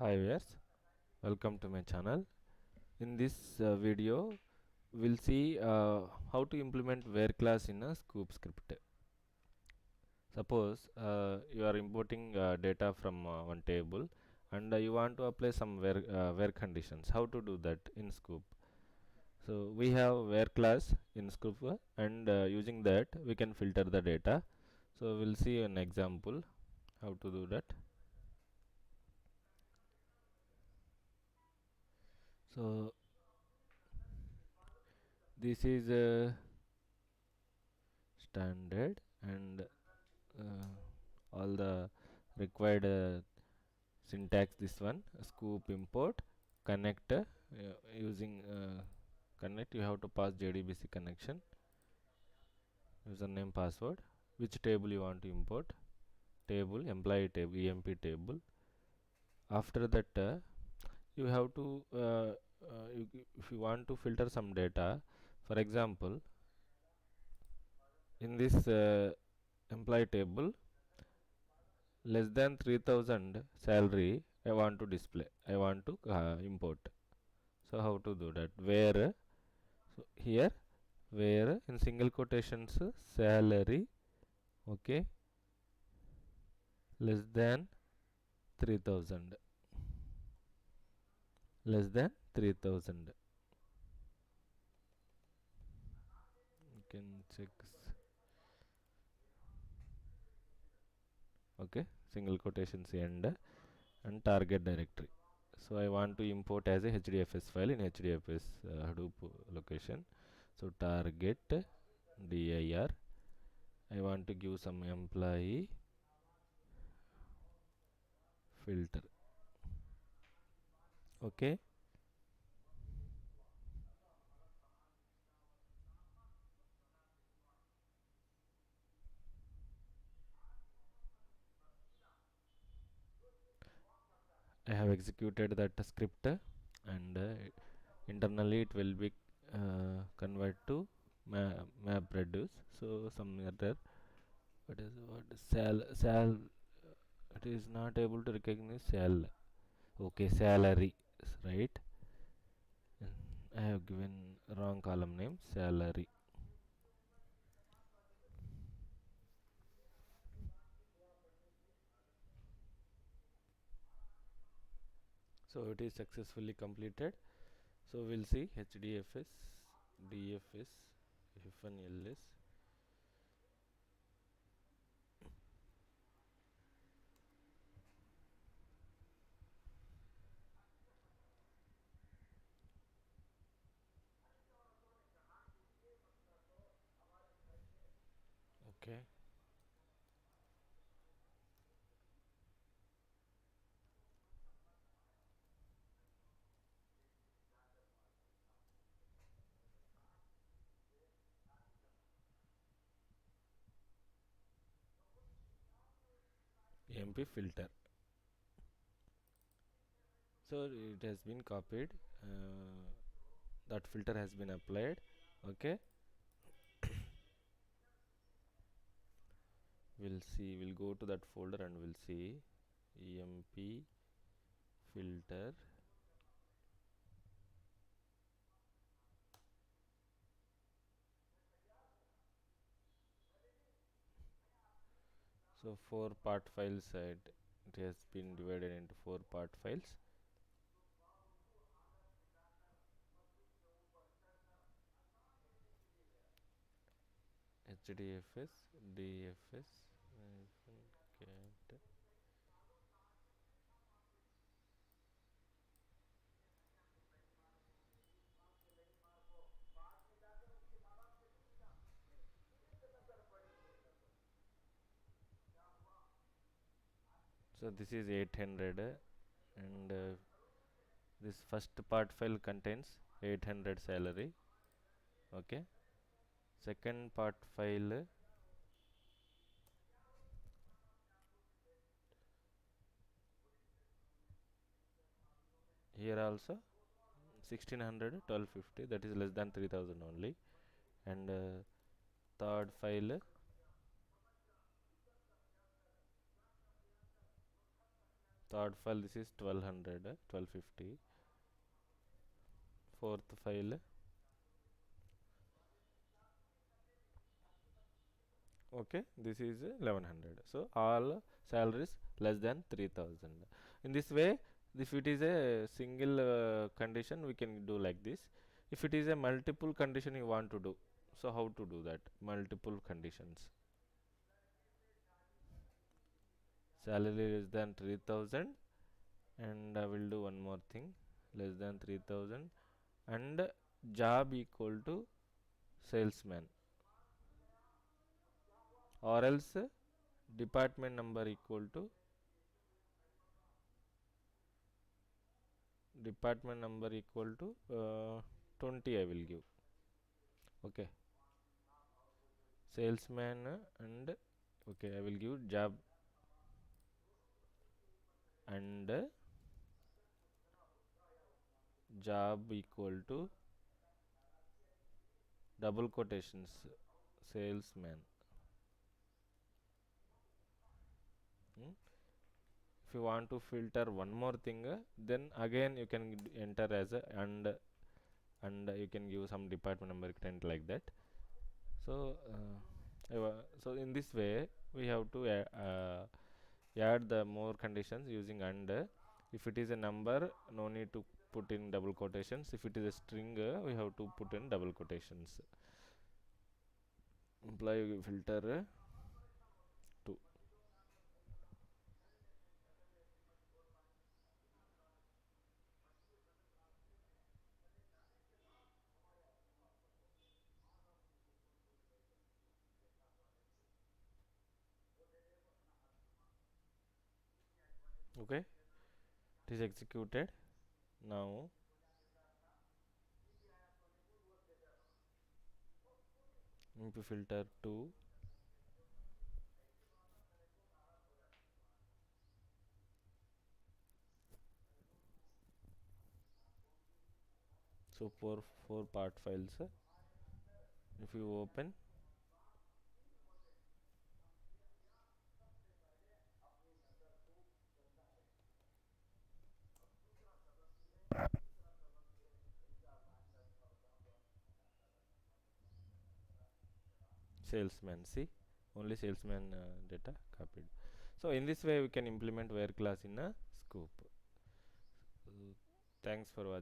Hi viewers, welcome to my channel. In this video, we'll see how to implement where class in a Sqoop script. Suppose you are importing data from one table and you want to apply some where conditions. How to do that in Sqoop? So we have where class in Sqoop and using that we can filter the data. So we'll see an example how to do that. So this is standard and uh, all the required syntax. This one Sqoop import connect using connect. You have to pass JDBC connection, username, password, which table you want to import, table, employee table, EMP table. After that you have to if you want to filter some data, for example in this employee table, less than 3000 salary I want to display, I want to import. So how to do that? Where, so here where in single quotations salary, okay, less than 3000, less than 3000, you can check, okay, single quotations end and target directory. So I want to import as a HDFS file in HDFS Hadoop location. So target dir, I want to give some employee filter, okay. I have executed that script and internally it will be convert to map reduce. So some error, what sal it is not able to recognize sal, okay, salary, right. I have given wrong column name, salary. So it is successfully completed. So we'll see HDFS, DFS, ls. Okay. MP filter. So it has been copied. That filter has been applied. Okay. We'll see. We'll go to that folder and we'll see EMP filter. So 4 part files. It has been divided into 4 part files. HDFS, DFS, get. So this is 800 and this first part file contains 800 salary, okay. Second part file, here also 1600 1250, that is less than 3000 only. And third file, Third file, this is 1200, 1250. Fourth file, okay, this is 1100. So all salaries less than 3000. In this way, if it is a single condition, we can do like this. If it is a multiple condition you want to do, so how to do that? Multiple conditions. Salary less than 3000, and I will do one more thing, less than 3000, and job equal to salesman, or else department number equal to department number equal to 20 I will give. Okay, salesman and okay, I will give job and job equal to double quotations salesman. Hmm? If you want to filter one more thing, then again you can enter as a and you can give some department number content like that. So so in this way we have to add the more conditions using and. If it is a number, no need to put in double quotations. If it is a string, we have to put in double quotations. Employee filter 2. Okay, it is executed. Now MP filter 2. So for four part files, if you open, salesman, see, only salesman data copied. So in this way we can implement where class in a Sqoop. Thanks for watching.